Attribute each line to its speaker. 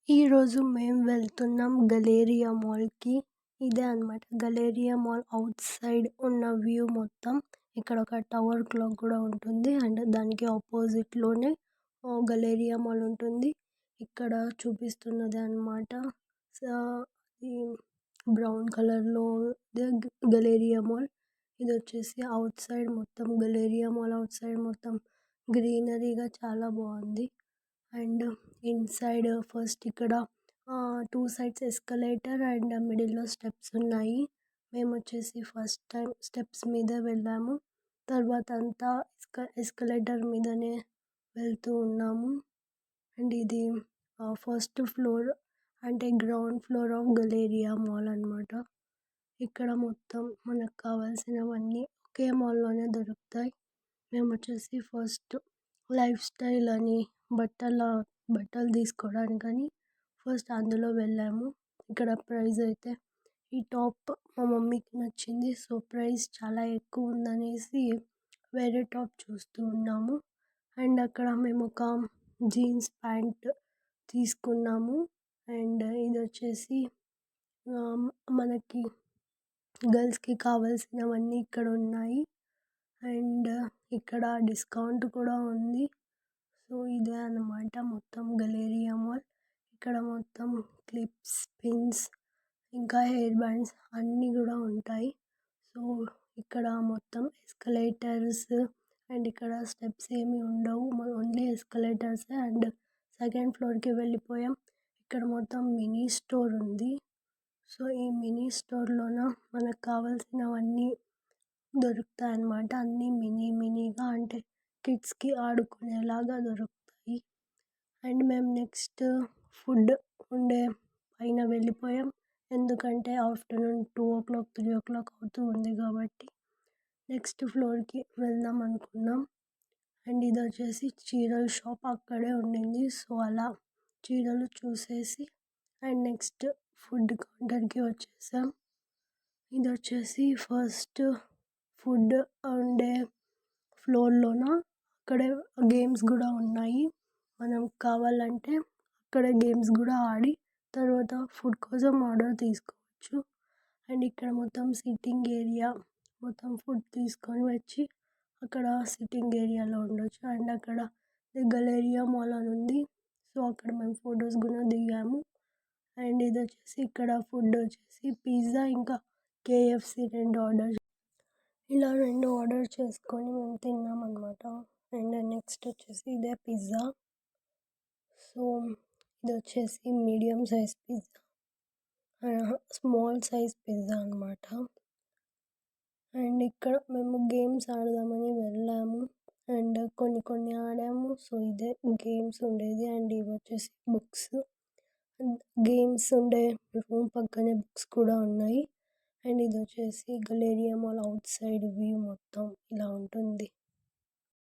Speaker 1: ఈరోజు మేము వెళ్తున్నాం గలేరియా మాల్‌కి. ఇదే అనమాట గలేరియా మాల్ ఔట్ సైడ్ ఉన్న వ్యూ మొత్తం. ఇక్కడ ఒక టవర్ క్లాక్ గూడా ఉంటుంది. అండ్ దానికి అపోజిట్‌లోనే గలేరియా మాల్ ఉంటుంది. ఇక్కడ చూపిస్తున్నది అనమాట. సో, ఈ బ్రౌన్ కలర్‌లో గలేరియా మాల్. ఇదొచ్చేసి ఔట్ సైడ్ మొత్తం గలేరియా మాల్ ఔట్ సైడ్ మొత్తం గ్రీనరీగా చాలా బావుంది. అండ్ ఇన్‌సైడ్ ఫస్ట్ ఇక్కడ 2 సైడ్స్ ఎస్కలేటర్ అండ్ మిడిల్‌లో స్టెప్స్ ఉన్నాయి. మేమొచ్చేసి ఫస్ట్ టైమ్ స్టెప్స్ మీద వెళ్ళాము. తర్వాత అంతా ఎస్కలేటర్ మీదనే వెళ్తూ ఉన్నాము. అండ్ ఇది ఫస్ట్ ఫ్లోర్ అంటే ground floor of Galleria mall అనమాట. ఇక్కడ మొత్తం మనకు కావాల్సినవన్నీ ఒకే మాల్‌లోనే దొరుకుతాయి. మేమొచ్చేసి ఫస్ట్ లైఫ్ స్టైల్ అని బట్టలు తీసుకోవడానికని ఫస్ట్ అందులో వెళ్ళాము. ఇక్కడ ప్రైస్ అయితే ఈ టాప్ మా మమ్మీకి నచ్చింది. సో, ప్రైస్ చాలా ఎక్కువ ఉందనేసి వేరే టాప్ చూస్తూ ఉన్నాము. అండ్ అక్కడ మేము ఒక జీన్స్ ప్యాంట్ తీసుకున్నాము. అండ్ ఇదొచ్చేసి మనకి గర్ల్స్‌కి కావాల్సినవన్నీ ఇక్కడ ఉన్నాయి. అండ్ ఇక్కడ డిస్కౌంట్ కూడా ఉంది. సో, ఇదే అన్నమాట మొత్తం గలేరియా మాల్. ఇక్కడ మొత్తం క్లిప్స్, పిన్స్ ఇంకా హెయిర్ బ్యాండ్స్ అన్నీ గూడా ఉంటాయి. సో, ఇక్కడ మొత్తం ఎస్కలేటర్స్ అండ్ ఇక్కడ స్టెప్స్ ఏమి ఉండవు. ఓన్లీ ఎస్కలేటర్సే. అండ్ సెకండ్ ఫ్లోర్‌కి వెళ్ళిపోయాం. ఇక్కడ మొత్తం మినీ స్టోర్ ఉంది. సో, ఈ మినీ స్టోర్‌లోన మనకు కావాల్సినవన్నీ దొరుకుతాయన్నమాట. అన్నీ మినీగా అంటే కిడ్స్‌కి ఆడుకునేలాగా దొరుకుతాయి. అండ్ మేము నెక్స్ట్ ఫుడ్ ఉండే పైన వెళ్ళిపోయాం. ఎందుకంటే ఆఫ్టర్‌నూన్ 2:00, 3:00 అవుతూ ఉంది కాబట్టి నెక్స్ట్ ఫ్లోర్‌కి వెళ్దాం అనుకున్నాం. అండ్ ఇదొచ్చేసి చీరల షాప్ అక్కడే ఉండింది. సో, అలా చీరలు చూసేసి అండ్ నెక్స్ట్ ఫుడ్ కౌంటర్‌కి వచ్చేసాం. ఇదొచ్చేసి ఫస్ట్ ఫుడ్ ఉండే ఫ్లోర్‌లోన అక్కడే గేమ్స్ గూడా ఉన్నాయి. మనం కావాలంటే అక్కడే గేమ్స్ గూడా ఆడి తర్వాత ఫుడ్ కోసం ఆర్డర్ తీసుకోవచ్చు. అండ్ ఇక్కడ మొత్తం సిట్టింగ్ ఏరియా మొత్తం ఫుడ్ తీసుకొని వచ్చి అక్కడ సిట్టింగ్ ఏరియాలో ఉండొచ్చు. అండ్ అక్కడ గలేరియా మాల్ అని ఉంది. సో, అక్కడ మేము ఫోటోస్ గూడా దిగాము. అండ్ ఇదొచ్చేసి ఇక్కడ ఫుడ్ వచ్చేసి పిజ్జా ఇంకా కేఎఫ్‌సి 2 ఆర్డర్ చేసుకొని మేము తిన్నామన్నమాట. అండ్ నెక్స్ట్ వచ్చేసి ఇదే పిజ్జా. సో, ఇదొచ్చేసి medium size pizza. Small size pizza అనమాట. అండ్ ఇక్కడ మేము గేమ్స్ ఆడదామని వెళ్ళాము. అండ్ కొన్ని ఆడాము. సో, ఇదే గేమ్స్ ఉండేది. అండ్ ఇవొచ్చేసి బుక్స్. గేమ్స్ ఉండే రూమ్ పక్కనే బుక్స్ కూడా ఉన్నాయి. అండ్ ఇదొచ్చేసి Galleria mall outside view మొత్తం ఇలా ఉంటుంది.